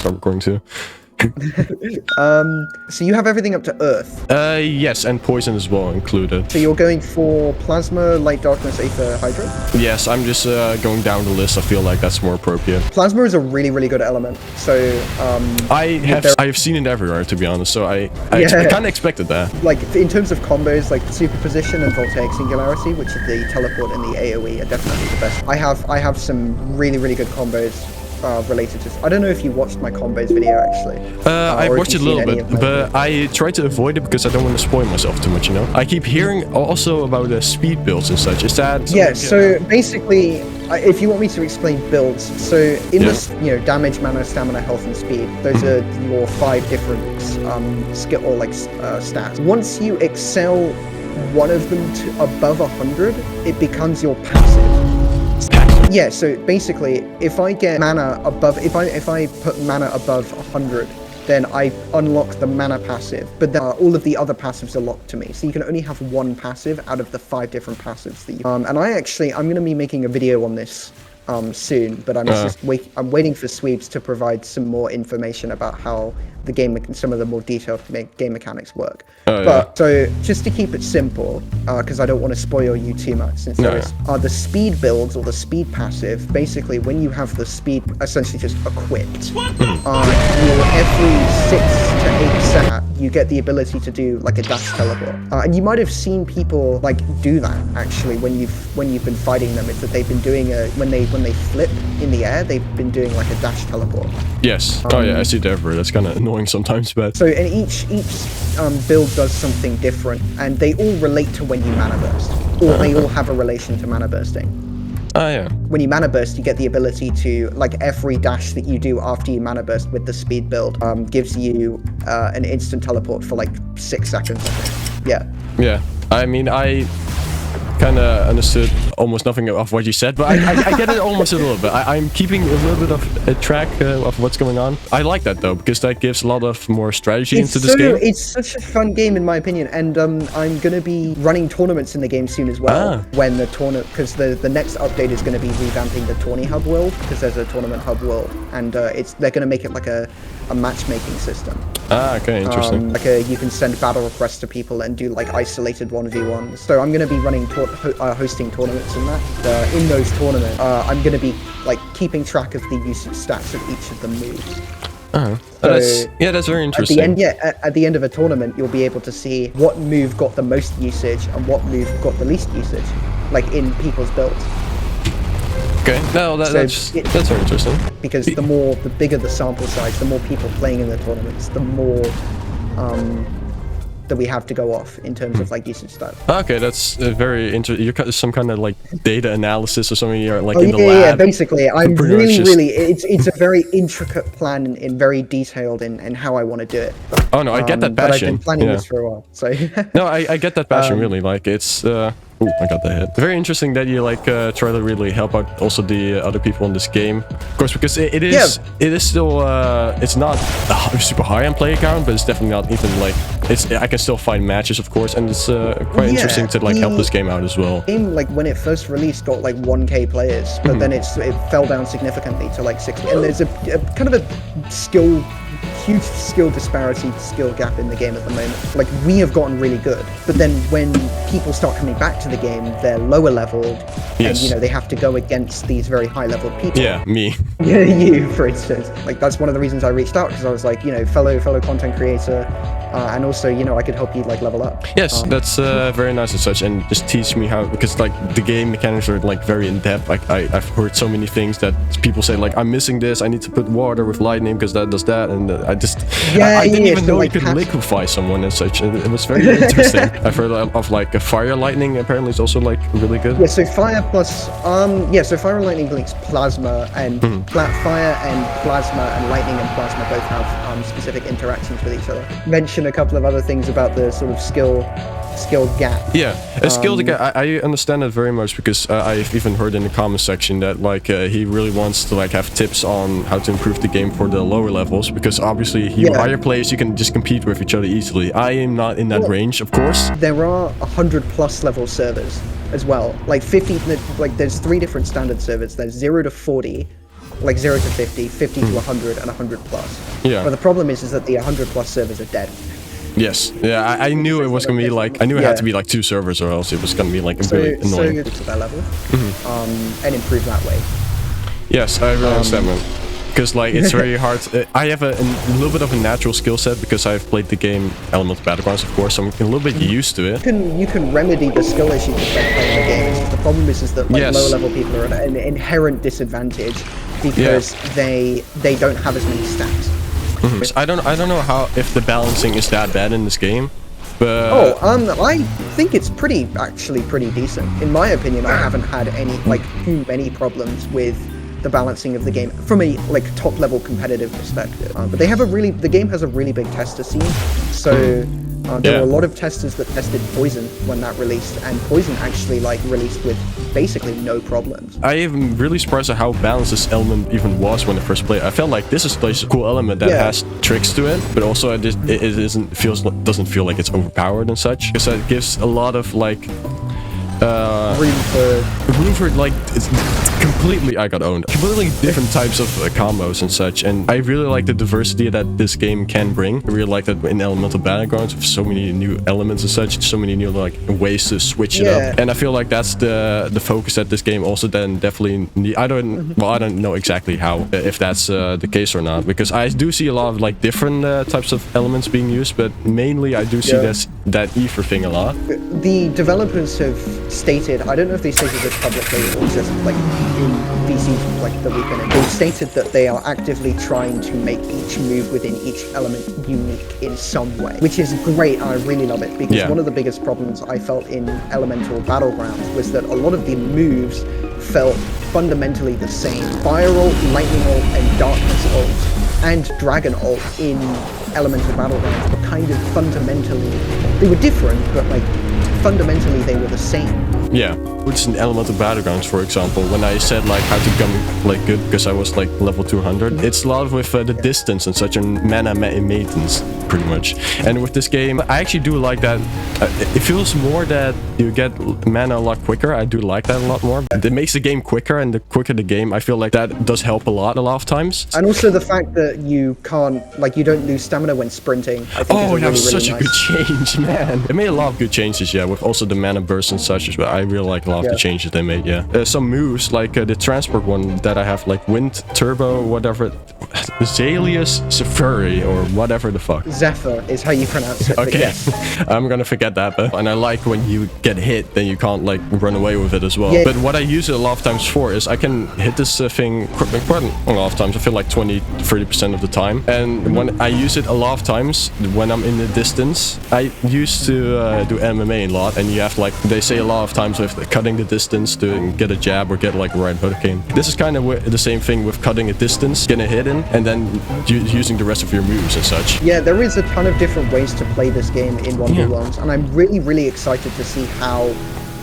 start recording too. So you have everything up to Earth. Yes, and poison as well included. So you're going for Plasma, Light Darkness, Aether, Hydra? Yes, I'm just going down the list. I feel like that's more appropriate. Plasma is a really, really good element. So I have seen it everywhere, to be honest. So I kind of expected that. Like in terms of combos, like Superposition and Voltaic Singularity, which is the teleport and the AOE, are definitely the best. I have some really, really good combos. Related to, I don't know if you watched my combos video actually. I watched it a little bit, but I try to avoid it because I don't want to spoil myself too much, you know? I keep hearing also about the speed builds and such. Is that... Yeah, so basically, if you want me to explain builds, so in this, you know, damage, mana, stamina, health, and speed, those are your 5 different skill or like stats. Once you excel one of them to above 100, it becomes your passive. Yeah, so basically, if I get mana above, if I put mana above 100, then I unlock the mana passive, but then all of the other passives are locked to me. So you can only have one passive out of the 5 different passives that you. And I'm going to be making a video on this soon, but I'm waiting for Sweeps to provide some more information about how the game, some of the more detailed game mechanics work. So just to keep it simple, because I don't want to spoil you too much, since there is the speed builds or the speed passive. Basically, when you have the speed essentially just equipped, every 6 to 8 seconds, you get the ability to do like a dash teleport. And you might have seen people like do that actually when you've been fighting them. It's that they've been doing when they flip in the air, they've been doing like a dash teleport. Yes. I see that everywhere. That's kind of annoying sometimes, but... So, and each build does something different, and they all relate to when you mana burst. Or they all have a relation to mana bursting. When you mana burst, you get the ability to, like, every dash that you do after you mana burst with the speed build gives you an instant teleport for, like, 6 seconds, I think. Yeah. I mean, I kind of understood almost nothing of what you said, but I get it almost a little bit. I'm keeping a little bit of a track of what's going on. I like that though, because that gives a lot of more strategy into this game. It's such a fun game in my opinion, and I'm going to be running tournaments in the game soon as well. When the tournament, because the next update is going to be revamping the Tourney Hub world, because there's a tournament hub world, and they're going to make it like a matchmaking system. Okay, interesting. You can send battle requests to people and do like isolated 1v1s. So I'm going to be running hosting tournaments in that. In those tournaments, I'm going to be like keeping track of the usage stats of each of the moves. That's very interesting. At the end of a tournament, you'll be able to see what move got the most usage and what move got the least usage, like in people's builds. Okay, no, that's very interesting. Because the bigger the sample size, the more people playing in the tournaments, the more that we have to go off in terms of like usage stats. Okay, that's very interesting. You're some kind of like data analysis or something. You're like in the lab. Yeah, basically, I'm really, it's a very intricate plan and very detailed in how I want to do it. Oh no, I get that passion. But I've been planning this for a while, so. No, I get that passion really. Like it's. Oh, I got that hit. Very interesting that you like try to really help out also the other people in this game. Of course, because it is still it's not super high on player count, but it's definitely not even like I can still find matches, of course, and it's quite interesting to like help this game out as well. Game like when it first released got like 1K players, but then it fell down significantly to like 60. And there's a kind of a huge skill disparity, skill gap in the game at the moment. Like we have gotten really good, but then when people start coming back to the game, they're lower leveled, and you know they have to go against these very high leveled people. Yeah, me. You, for instance. Like that's one of the reasons I reached out, because I was like, you know, fellow content creator, and also, you know, I could help you like level up. Yes, that's very nice and such, and just teach me how, because like the game mechanics are like very in depth. Like I've heard so many things that people say like I'm missing this. I need to put water with lightning because that does that, and I didn't even know you could liquefy someone and such. It was very interesting. I've heard of like a fire lightning. Apparently, it's also like really good. Yeah. So fire plus so fire and lightning links plasma, and fire and plasma and lightning and plasma both have specific interactions with each other. Mention a couple of other things about the sort of skill gap. Yeah, a skill gap. I understand that very much, because I've even heard in the comment section that like he really wants to like have tips on how to improve the game for the lower levels, because obviously higher players you can just compete with each other easily. I am not in that range, of course. There are 100+ level servers as well, like 50. Like there's 3 different standard servers. There's 0 to 40. like 0 to 50, 50 to 100, and 100 plus. Yeah. But the problem is that the 100 plus servers are dead. Yes. Yeah, I knew it was gonna be like, I knew it had to be like 2 servers or else it was gonna be like really annoying. So to that level, and improve that way. Yes, I really understand, man. Because like it's very hard. I have a little bit of a natural skill set because I've played the game Elemental Battlegrounds, of course. So I'm a little bit used to it. You can remedy the skill issues just by playing the game. The problem is that like lower level people are at an inherent disadvantage because they don't have as many stats. I don't know how if the balancing is that bad in this game. But I think it's actually pretty decent. In my opinion, I haven't had any too many problems with the balancing of the game from a like top level competitive perspective. But the game has a really big tester scene, so there were a lot of testers that tested Poison when that released, and Poison actually like released with basically no problems. I am really surprised at how balanced this element even was when I first played. I felt like this is a cool element that has tricks to it, but also it doesn't feel like it's overpowered and such, because it gives a lot of like room for like it's completely I got owned. Completely different types of combos and such, and I really like the diversity that this game can bring. I really like that in Elemental Battlegrounds with so many new elements and such, so many new like ways to switch it up. And I feel like that's the focus that this game also then definitely I don't know exactly how if that's the case or not, because I do see a lot of like different types of elements being used, but mainly I do see that ether thing a lot. The developers have stated, I don't know if they stated this publicly or just like in VCs like the weekend, they've stated that they are actively trying to make each move within each element unique in some way, which is great. I really love it, because one of the biggest problems I felt in Elemental Battlegrounds was that a lot of the moves felt fundamentally the same. Fire ult, lightning ult, and darkness ult, and dragon ult in Elemental Battlegrounds were kind of fundamentally, they were different, but like fundamentally they were the same. Yeah, which is in Elemental Battlegrounds, for example, when I said like how to become like good because I was like level 200, it's a lot with the distance and such, and mana maintenance pretty much. And with this game, I actually do like that. It feels more that you get mana a lot quicker. I do like that a lot more. It makes the game quicker, and the quicker the game, I feel like that does help a lot of times. And also the fact that you can't, like, you don't lose stamina when sprinting. I think that was such a good change, man. It made a lot of good changes, with also the mana burst and such as well. I really like a lot of the changes they made, some moves, like the transport one that I have, like Wind Turbo, whatever, Zalius Safari, or whatever the fuck. Zephyr is how you pronounce it. Okay, I'm gonna forget that, but and I like when you get hit, then you can't like run away with it as well. But what I use it a lot of times for is I can hit this thing quite a lot of times. I feel like 20-30% of the time, and when I use it a lot of times when I'm in the distance, I used to do MMA a lot, and you have like they say a lot of times with cutting the distance to get a jab or get like a right hook in. This is kind of the same thing with cutting a distance, getting a hit in, and then using the rest of your moves and such. Yeah, there is a ton of different ways to play this game in 1v1s, and I'm really excited to see how,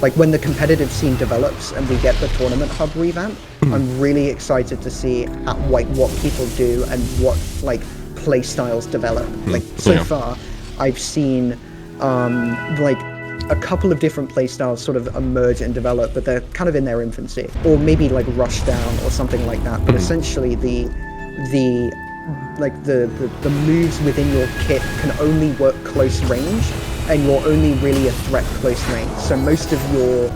like, when the competitive scene develops and we get the tournament hub revamp, I'm really excited to see how, like, what people do and what like play styles develop. Like so far, I've seen like a couple of different playstyles sort of emerge and develop, but they're kind of in their infancy, or maybe like rush down or something like that. But essentially, the moves within your kit can only work close range, and you're only really a threat close range. So most of your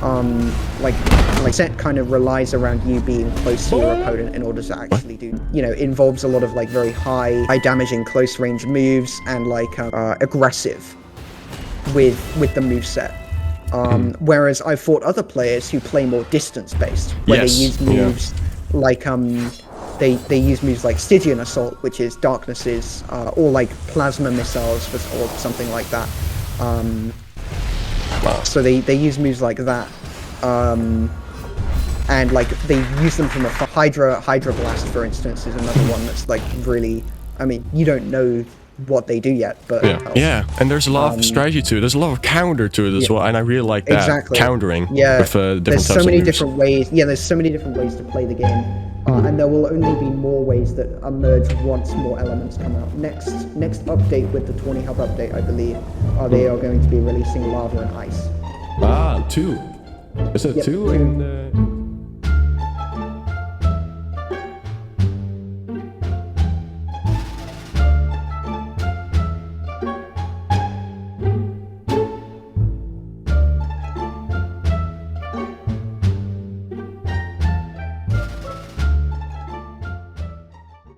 like set kind of relies around you being close to your opponent in order to actually do, involves a lot of like very high damaging close range moves and like aggressive with the moveset. Whereas I've fought other players who play more distance-based, where they use moves like they use moves like Stygian Assault, which is darknesses, or like plasma missiles or something like that. So they use moves like that, and like they use them from a Hydra Blast, for instance, is another one that's like really. I mean, you don't know what they do yet, but and there's a lot of strategy to it. There's a lot of counter to it as well, and I really like that countering. With different there's types so many of moves. different ways. There's so many different ways to play the game, and there will only be more ways that emerge once more elements come out. Next update with the Tourney Hub update, I believe, they are going to be releasing Lava and Ice. 2. Is it 2 in?